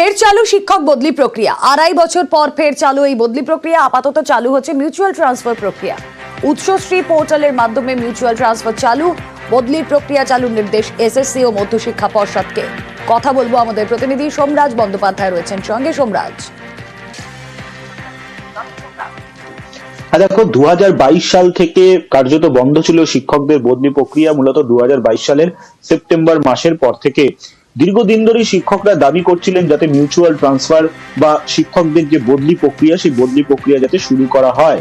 ফের চালু শিক্ষক বদলি প্রক্রিয়া। 2.5 বছর পর ফের চালু এই বদলি প্রক্রিয়া। আপাতত চালু হচ্ছে মিউচুয়াল ট্রান্সফার প্রক্রিয়া। উৎসশ্রী পোর্টালের মাধ্যমে মিউচুয়াল ট্রান্সফার চালু। বদলির প্রক্রিয়া চালুর নির্দেশ এসএসসি ও মধ্যশিক্ষা পর্ষদকে। কথা বলবো আমাদের প্রতিনিধি সোমরাজ বন্দ্যোপাধ্যায় রয়েছেন সঙ্গে। সোমরাজ, দেখো 2022 সাল থেকে কার্যত বন্ধ ছিল শিক্ষকদের বদলি প্রক্রিয়া। মূলত 2022 সালের সেপ্টেম্বর মাসের পর থেকে দীর্ঘদিন ধরে শিক্ষকরা দাবি করছিলেন যাতে মিউচুয়াল ট্রান্সফার বা শিক্ষকদের যে বদলি প্রক্রিয়া সেই বদলি প্রক্রিয়া যাতে শুরু করা হয়।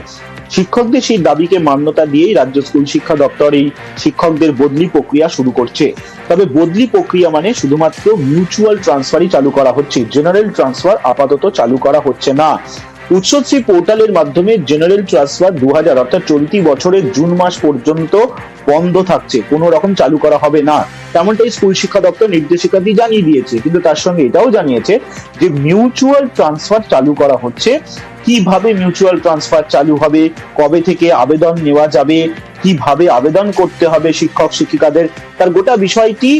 শিক্ষকদের সেই দাবিকে মান্যতা দিয়েই রাজ্য স্কুল শিক্ষা দপ্তর এই শিক্ষকদের বদলি প্রক্রিয়া শুরু করছে। তবে বদলি প্রক্রিয়া মানে শুধুমাত্র মিউচুয়াল ট্রান্সফারই চালু করা হচ্ছে, জেনারেল ট্রান্সফার আপাতত চালু করা হচ্ছে না। উৎসশ্রী পোর্টালের মাধ্যমে জেনারেল ট্রান্সফার 2000 অর্থাৎ চলতি বছরের জুন মাস পর্যন্ত বন্ধ থাকছে, কোনো রকম চালু করা হবে না, তেমনটাই স্কুল শিক্ষা দপ্তর নির্দেশিকাদি জানিয়ে দিয়েছে। কিন্তু তার সঙ্গে এটাও জানিয়েছে যে মিউচুয়াল ট্রান্সফার চালু করা হচ্ছে। কিভাবে মিউচুয়াল ট্রান্সফার চালু হবে, কবে থেকে আবেদন নেওয়া যাবে, কিভাবে আবেদন করতে হবে শিক্ষক শিক্ষিকাদের, তার গোটা বিষয়টি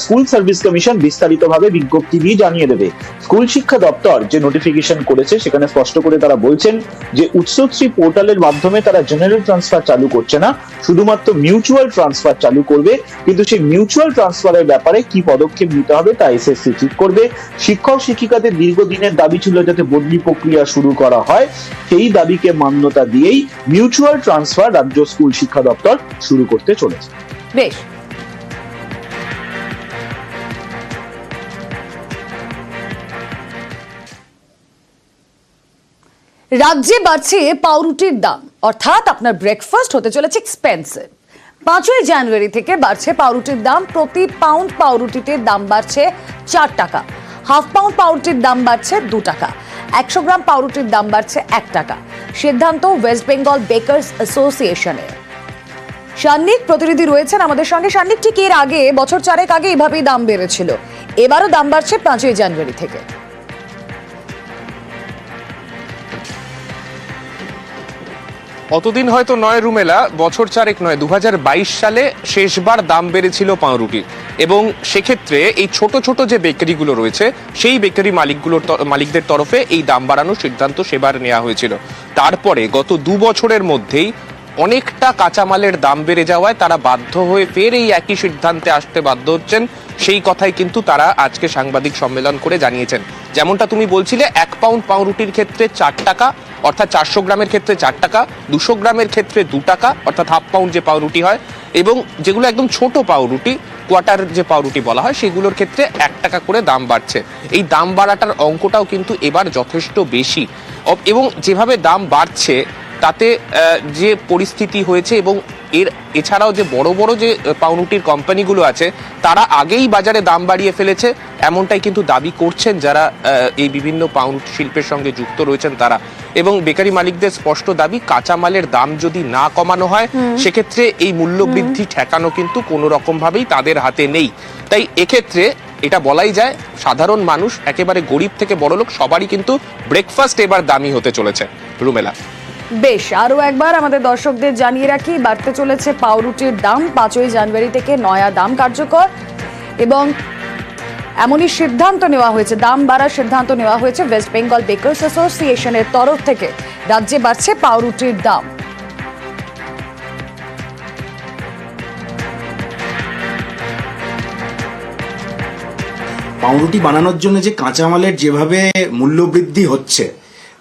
স্কুল সার্ভিস কমিশন বিস্তারিতভাবে বিজ্ঞপ্তি দিয়ে জানিয়ে দেবে। স্কুল শিক্ষা দপ্তর যে নোটিফিকেশন করেছে সেখানে স্পষ্ট করে তারা বলছেন যে উৎসশ্রী পোর্টালের মাধ্যমে তারা জেনারেল ট্রান্সফার চালু করছে না, শুধুমাত্র মিউচুয়াল ট্রান্সফার চালু করবে। কিন্তু সেই মিউচুয়াল ট্রান্সফারের ব্যাপারে কি পদক্ষেপ নিতে হবে তা এসএসসি ঠিক করবে। শিক্ষক শিক্ষিকাদের দীর্ঘদিনের দাবি ছিল যাতে বদলি প্রক্রিয়া শুরু করা হয়, সেই দাবিকে মান্যতা দিয়েই মিউচুয়াল ট্রান্সফার রাজ্য স্কুল শিক্ষা দপ্তর শুরু করতে চলেছে। বেশ, রাজ্যে বাড়ছে পাউরুটির দাম, অর্থাৎ আপনার ব্রেকফাস্ট হতে চলেছে এক্সপেন্সিভ। 5ই জানুয়ারি থেকে বাড়ছে পাউরুটির দাম। প্রতি পাউন্ড পাউরুটিতে দাম বাড়ছে 4 টাকা, হাফ পাউন্ড পাউরুটির দাম বাড়ছে 2 টাকা, 100 গ্রাম পাউরুটির দাম বাড়ছে 1 টাকা। সিদ্ধান্ত ওয়েস্ট বেঙ্গল বেকার্স অ্যাসোসিয়েশনের। সান্নিক প্রতিনিধি রয়েছেন আমাদের সঙ্গে। সান্নিক, ঠিক এর আগে বছর 4 আগে এভাবেই দাম বেড়েছিল, এবারও দাম বাড়ছে 5ই জানুয়ারি থেকে। অতদিন হয়তো নয় রুমেলা, বছর 4 নয়, 2022 সালে শেষবার দাম বেড়েছিল পাউরুটির। এবং সেক্ষেত্রে এই ছোট ছোট যে বেকারিগুলো রয়েছে সেই বেকারি মালিকদের তরফে এই দাম বাড়ানোর সিদ্ধান্ত সেবার নেওয়া হয়েছিল। তারপরে গত 2 বছরের মধ্যেই অনেকটা কাঁচামালের দাম বেড়ে যাওয়ায় তারা বাধ্য হয়ে ফের এই একই সিদ্ধান্তে আসতে বাধ্য হচ্ছেন। সেই কথাই কিন্তু তারা আজকে সাংবাদিক সম্মেলন করে জানিয়েছেন। যেমনটা তুমি বলছিলে, 1 পাউন্ড পাউরুটির ক্ষেত্রে 4 টাকা, অর্থাৎ 400 গ্রামের ক্ষেত্রে 4 টাকা, 200 গ্রামের ক্ষেত্রে 2 টাকা, অর্থাৎ হাফ পাউন্ড যে পাউরুটি হয়, এবং যেগুলো একদম ছোট পাউরুটি, কোয়ার্টার যে পাউরুটি বলা হয়, সেগুলোর ক্ষেত্রে 1 টাকা করে দাম বাড়ছে। এই দাম বাড়াটার অঙ্কটাও কিন্তু এবার যথেষ্ট বেশি। এবং যেভাবে দাম বাড়ছে তাতে যে পরিস্থিতি হয়েছে, এবং এছাড়াও যে বড় বড় যে পাউরুটির কোম্পানিগুলো আছে তারা আগেই বাজারে দাম বাড়িয়ে ফেলেছে, এমনটাই কিন্তু দাবি করছেন যারা এই বিভিন্ন পাউরুটি শিল্পের সঙ্গে যুক্ত রয়েছেন তারা। এবং বেকারি মালিকদের স্পষ্ট দাবি, কাঁচামালের দাম যদি না কমানো হয় সেক্ষেত্রে এই মূল্য বৃদ্ধি ঠেকানো কিন্তু কোনো রকম ভাবেই তাদের হাতে নেই। তাই এক্ষেত্রে এটা বলাই যায়, সাধারণ মানুষ একেবারে গরিব থেকে বড়লোক সবারই কিন্তু ব্রেকফাস্ট এবার দামি হতে চলেছে। রুমেলা, বেশ, আরো একবার আমাদের দর্শকদের জানিয়ে রাখি, বাড়তে চলেছে পাউরুটির দাম। 5ই জানুয়ারি থেকে নয়া দাম কার্যকর, এবং এমনই সিদ্ধান্ত নেওয়া হয়েছে, দাম বাড়ার সিদ্ধান্ত নেওয়া হয়েছে ওয়েস্ট বেঙ্গল বেকার্স অ্যাসোসিয়েশনের তরফ থেকে। রাজ্যে বাড়ছে পাউরুটির দাম। পাউরুটি বানানোর জন্য যে কাঁচামালের যেভাবে মূল্যবৃদ্ধি হচ্ছে,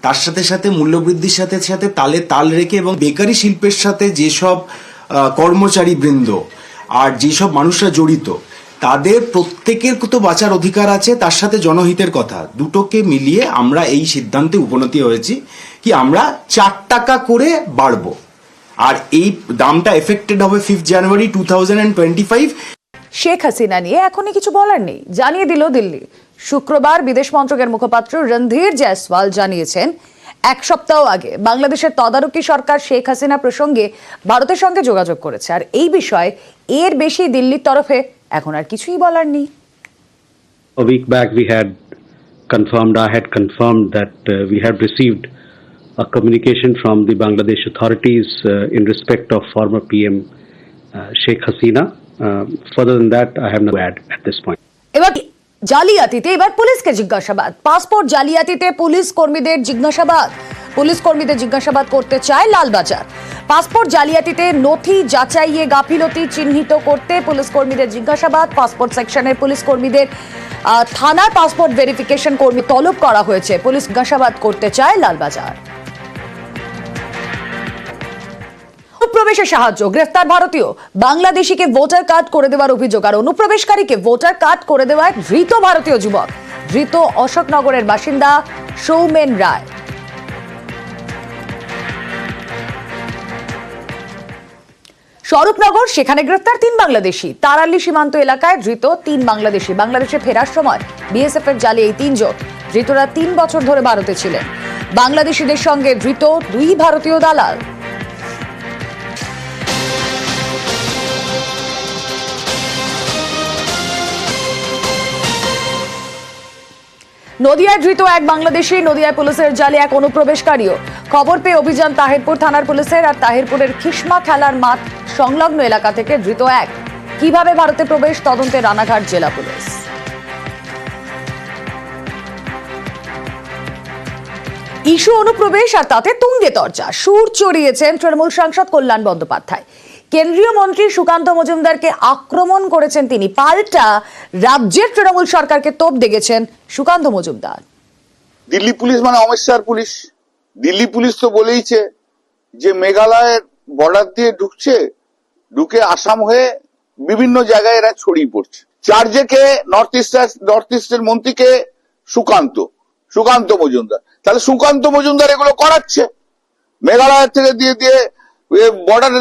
তার সাথে সাথে মূল্যবৃদ্ধির সাথে সাথে তালে তাল রেখে এবং বেকারি শিল্পের সাথে যেসব কর্মচারী বৃন্দ আর যেসব মানুষরা জড়িত তাদের প্রত্যেকের তো বাঁচার অধিকার আছে, তার সাথে জনহিতের কথা, দুটোকে মিলিয়ে আমরা এই সিদ্ধান্তে উপনীত হয়েছি কি আমরা 4 টাকা করে বাড়বো। আর এই দামটা এফেক্টেড হবে 5 জানুয়ারি 2025। শেখ হাসিনা নিয়ে এখনই কিছু বলার নেই, জানিয়ে দিল দিল্লি। শুক্রবার বিদেশ মন্ত্রকের মুখপাত্র রণধীর জয়সওয়াল জানিয়েছেন, 1 সপ্তাহ আগে বাংলাদেশের তদারকি সরকার শেখ হাসিনা প্রসঙ্গে ভারতের সঙ্গে যোগাযোগ করেছে, আর এই বিষয়ে এর বেশি দিল্লির তরফে এখন আর কিছুই বলার নেই। A week back I had confirmed that we had received a communication from the Bangladesh authorities in respect of former PM Sheikh Hasina. Further than that, I have no add at this point. এবার জালিয়াতিতে এবার পুলিশকে জিজ্ঞাসাবাদ। Passport জালিয়াতিতে police কর্মীদের জিজ্ঞাসাবাদ করতে চায় Lalbazar. Passport জালিয়াতিতে নথি যাচাইয়ে গাফিলতি চিহ্নিত করতে পুলিশ কর্মীদের জিজ্ঞাসাবাদ। পাসপোর্ট সেকশনের পুলিশ কর্মীদের থানার পাসপোর্ট ভেরিফিকেশন কর্মী তলব করা হয়েছে। পুলিশ জিজ্ঞাসাবাদ করতে চায় লালবাজার। অনুপ্রবেশে সাহায্য, গ্রেফতার ভারতীয় বাংলাদেশিকে ভোটার কার্ড করে দেওয়ার অভিযোগ আর অনুপ্রবেশকারীকে ভোটার কার্ড করে দেওয়ায় ধৃত ভারতীয় যুবক। ধৃত অশোকনগরের বাসিন্দা সৌমেন রায়। স্বরূপনগর, সেখানে গ্রেফতার 3 বাংলাদেশি। তারালি সীমান্ত এলাকায় ধৃত 3 বাংলাদেশি। বাংলাদেশে ফেরার সময় বিএসএফ এর জালে এই 3 জন। ধৃতরা 3 বছর ধরে ভারতে ছিলেন। বাংলাদেশিদের সঙ্গে ধৃত 2 ভারতীয় দালাল। নদিয়ায় ধৃত 1 বাংলাদেশি। নদিয়ায় পুলিশের জালে 1 অনুপ্রবেশকারীও। খবর পেয়ে অভিযান তাহিরপুর থানার পুলিশের। আর তাহিরপুরের খিসমা খেলার মাঠ সংলগ্ন এলাকা থেকে ধৃত 1। কিভাবে ভারতে প্রবেশ, তদন্তে রানাঘাট জেলা পুলিশ। ইস্যু অনুপ্রবেশ আর তাতে তুঙ্গে তর্জা। সুর চড়িয়েছেন তৃণমূল সাংসদ কল্যাণ বন্দ্যোপাধ্যায়। কেন্দ্রীয় মন্ত্রী সুকান্ত মজুমদারকে আক্রমণ করেছেন তিনি। পাল্টা রাজ্যের তৃণমূল সরকারকে তোপ দেগেছেন সুকান্ত মজুমদার। দিল্লি পুলিশ মানে অমিত শাহর পুলিশ। দিল্লি পুলিশ তো বলেইছে যে মেঘালয়ের বর্ডার দিয়ে ঢুকে আসাম হয়ে বিভিন্ন জায়গায় এরা ছড়িয়ে পড়ছে। চার্জেকে নর্থ ইস্টের মন্ত্রীকে সুকান্ত মজুমদার। তাহলে সুকান্ত মজুমদার এগুলো করাচ্ছে। মেঘালয়ের থেকে দিয়ে বর্ডার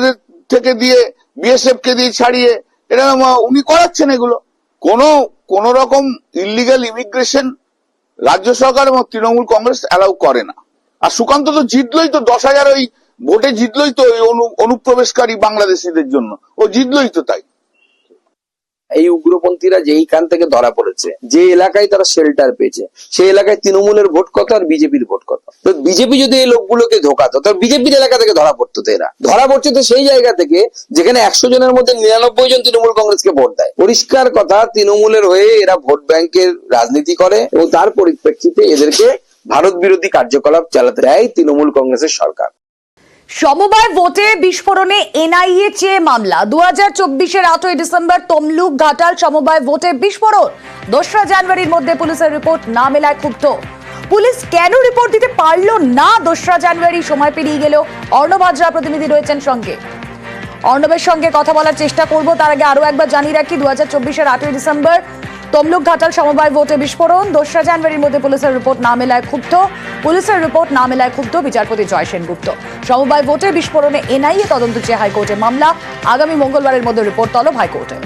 থেকে দিয়ে বিএসএফ কে দিয়ে ছাড়িয়ে এটা উনি করাচ্ছেন। এগুলো কোন রকম ইলিগাল ইমিগ্রেশন রাজ্য সরকার এবং তৃণমূল কংগ্রেস অ্যালাউ করে না। আর সুকান্ত তো জিতলই তো, 10,000 ওই ভোটে জিতলই তো ওই অনুপ্রবেশকারী বাংলাদেশিদের জন্য, ও জিতলই তো। তাই এই উগ্রপন্থীরা যেইখান থেকে ধরা পড়েছে, যে এলাকায় তারা শেল্টার পেয়েছে, সেই এলাকায় তৃণমূলের ভোট কত আর বিজেপির ভোট কত। তো বিজেপি যদি এই লোকগুলোকে ধোকাতো, তো বিজেপির এলাকা থেকে ধরা পড়তো। তো এরা ধরা পড়ছে তো সেই জায়গা থেকে যেখানে 100 জনের মধ্যে 99 জন তৃণমূল কংগ্রেসকে ভোট দেয়। পরিষ্কার কথা, তৃণমূলের হয়ে এরা ভোট ব্যাংকের রাজনীতি করে এবং তার পরিপ্রেক্ষিতে এদেরকে ভারত বিরোধী কার্যকলাপ চালাতে দেয় তৃণমূল কংগ্রেসের সরকার। সমবায় ভোটে বিস্ফোরণে এনআইএ চেয়ে মামলা। 2024-এর 8ই ডিসেম্বর তমলুক ঘাটাল সমবায় ভোটে বিস্ফোরণ। 2রা জানুয়ারির মধ্যে পুলিশের রিপোর্ট না মেলায় ক্ষুব্ধ। পুলিশ কেন রিপোর্ট দিতে পারলো না 2রা জানুয়ারি? সময় পেরিয়ে গেল। অর্ণব হাজরা প্রতিনিধি রয়েছেন সঙ্গে। অর্ণবের সঙ্গে কথা বলার চেষ্টা করব। তার আগে আরো একবার জানিয়ে রাখি, 2024-এর 8ই ডিসেম্বর তমলুক ঘাটাল সমবায় ভোটে বিস্ফোরণ। 2রা জানুয়ারির মধ্যে পুলিশের রিপোর্ট না মেলায় ক্ষুব্ধ বিচারপতি জয় সেনগুপ্ত। সমবায় ভোটে বিস্ফোরণে এনআইএ তদন্ত চেয়ে হাইকোর্টে মামলা। আগামী মঙ্গলবারের মধ্যে রিপোর্ট তলব হাইকোর্টে।